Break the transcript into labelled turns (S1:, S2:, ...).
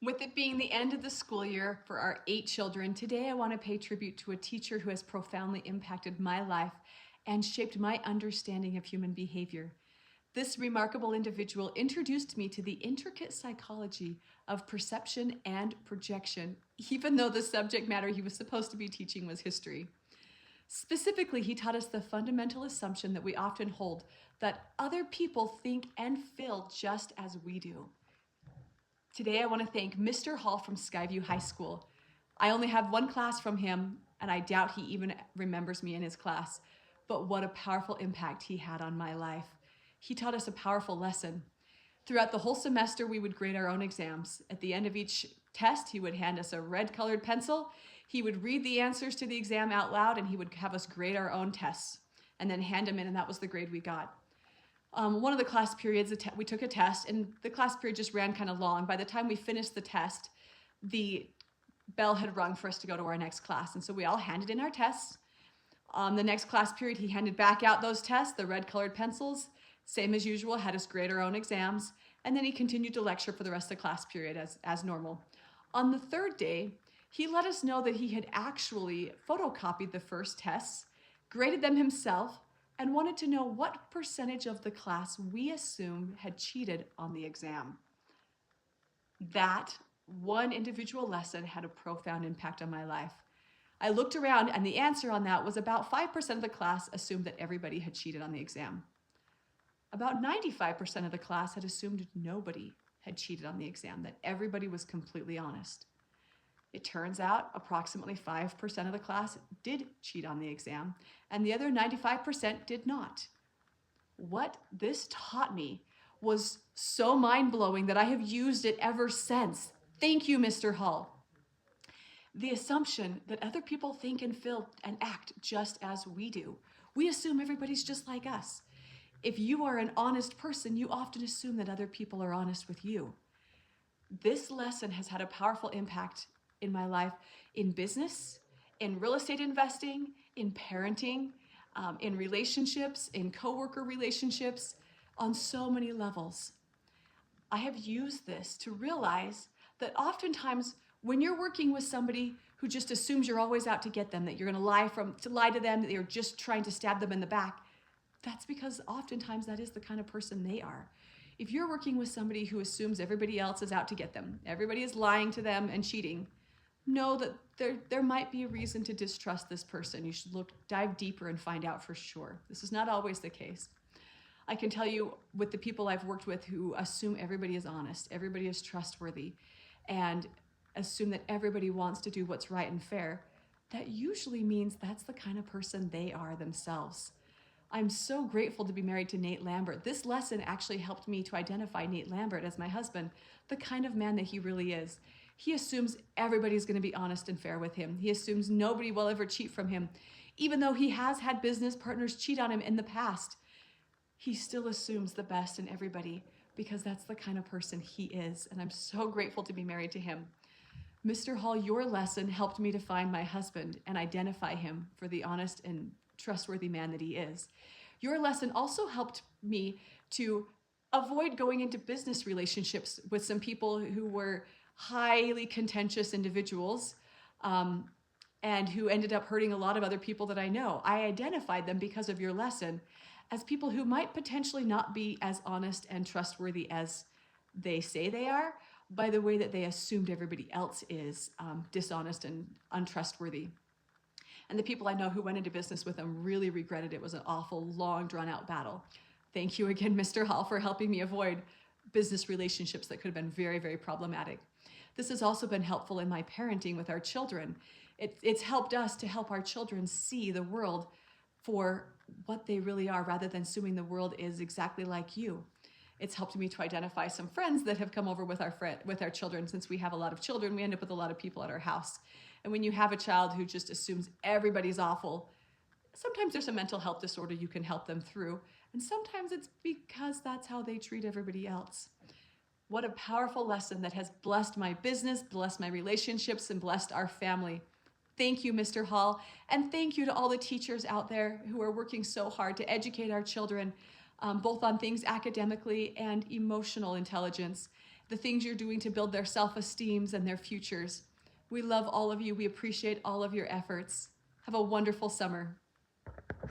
S1: With it being the end of the school year for our 8 children, today I want to pay tribute to a teacher who has profoundly impacted my life and shaped my understanding of human behavior. This remarkable individual introduced me to the intricate psychology of perception and projection, even though the subject matter he was supposed to be teaching was history. Specifically, he taught us the fundamental assumption that we often hold, that other people think and feel just as we do. Today, I want to thank Mr. Hall from Skyview High School. I only have one class from him, and I doubt he even remembers me in his class, but what a powerful impact he had on my life. He taught us a powerful lesson. Throughout the whole semester, we would grade our own exams. At the end of each test, he would hand us a red-colored pencil. He would read the answers to the exam out loud, and he would have us grade our own tests, and then hand them in, and that was the grade we got. One of the class periods, we took a test, and the class period just ran kind of long. By the time we finished the test, the bell had rung for us to go to our next class, and so we all handed in our tests. The next class period, he handed back out those tests, the red-colored pencils, same as usual, had us grade our own exams, and then he continued to lecture for the rest of the class period as normal. On the third day, he let us know that he had actually photocopied the first tests, graded them himself, and wanted to know what percentage of the class we assumed had cheated on the exam. That one individual lesson had a profound impact on my life. I looked around, and the answer on that was about 5% of the class assumed that everybody had cheated on the exam. About 95% of the class had assumed nobody had cheated on the exam, that everybody was completely honest. It turns out approximately 5% of the class did cheat on the exam, and the other 95% did not. What this taught me was so mind-blowing that I have used it ever since. Thank you, Mr. Hall. The assumption that other people think and feel and act just as we do. We assume everybody's just like us. If you are an honest person, you often assume that other people are honest with you. This lesson has had a powerful impact in my life, in business, in real estate investing, in parenting, in relationships, in coworker relationships, on so many levels. I have used this to realize that oftentimes when you're working with somebody who just assumes you're always out to get them, that you're going to lie to them, that you're just trying to stab them in the back, that's because oftentimes that is the kind of person they are. If you're working with somebody who assumes everybody else is out to get them, everybody is lying to them and cheating, know that there might be a reason to distrust this person. You should dive deeper and find out for sure. This is not always the case. I can tell you with the people I've worked with who assume everybody is honest, everybody is trustworthy, and assume that everybody wants to do what's right and fair, that usually means that's the kind of person they are themselves. I'm so grateful to be married to Nate Lambert. This lesson actually helped me to identify Nate Lambert as my husband, the kind of man that he really is. He assumes everybody's going to be honest and fair with him. He assumes nobody will ever cheat from him. Even though he has had business partners cheat on him in the past, he still assumes the best in everybody because that's the kind of person he is. And I'm so grateful to be married to him. Mr. Hall, your lesson helped me to find my husband and identify him for the honest and trustworthy man that he is. Your lesson also helped me to avoid going into business relationships with some people who were highly contentious individuals and who ended up hurting a lot of other people that I know. I identified them because of your lesson as people who might potentially not be as honest and trustworthy as they say they are, by the way that they assumed everybody else is dishonest and untrustworthy. And the people I know who went into business with them really regretted it. It was an awful, long, drawn-out battle. Thank you again, Mr. Hall, for helping me avoid business relationships that could have been very, very problematic. This has also been helpful in my parenting with our children. It's helped us to help our children see the world for what they really are, rather than assuming the world is exactly like you. It's helped me to identify some friends that have come over with our children. Since we have a lot of children, we end up with a lot of people at our house. And when you have a child who just assumes everybody's awful, sometimes there's a mental health disorder you can help them through. And sometimes it's because that's how they treat everybody else. What a powerful lesson that has blessed my business, blessed my relationships, and blessed our family. Thank you, Mr. Hall. And thank you to all the teachers out there who are working so hard to educate our children, both on things academically and emotional intelligence, the things you're doing to build their self-esteems and their futures. We love all of you. We appreciate all of your efforts. Have a wonderful summer.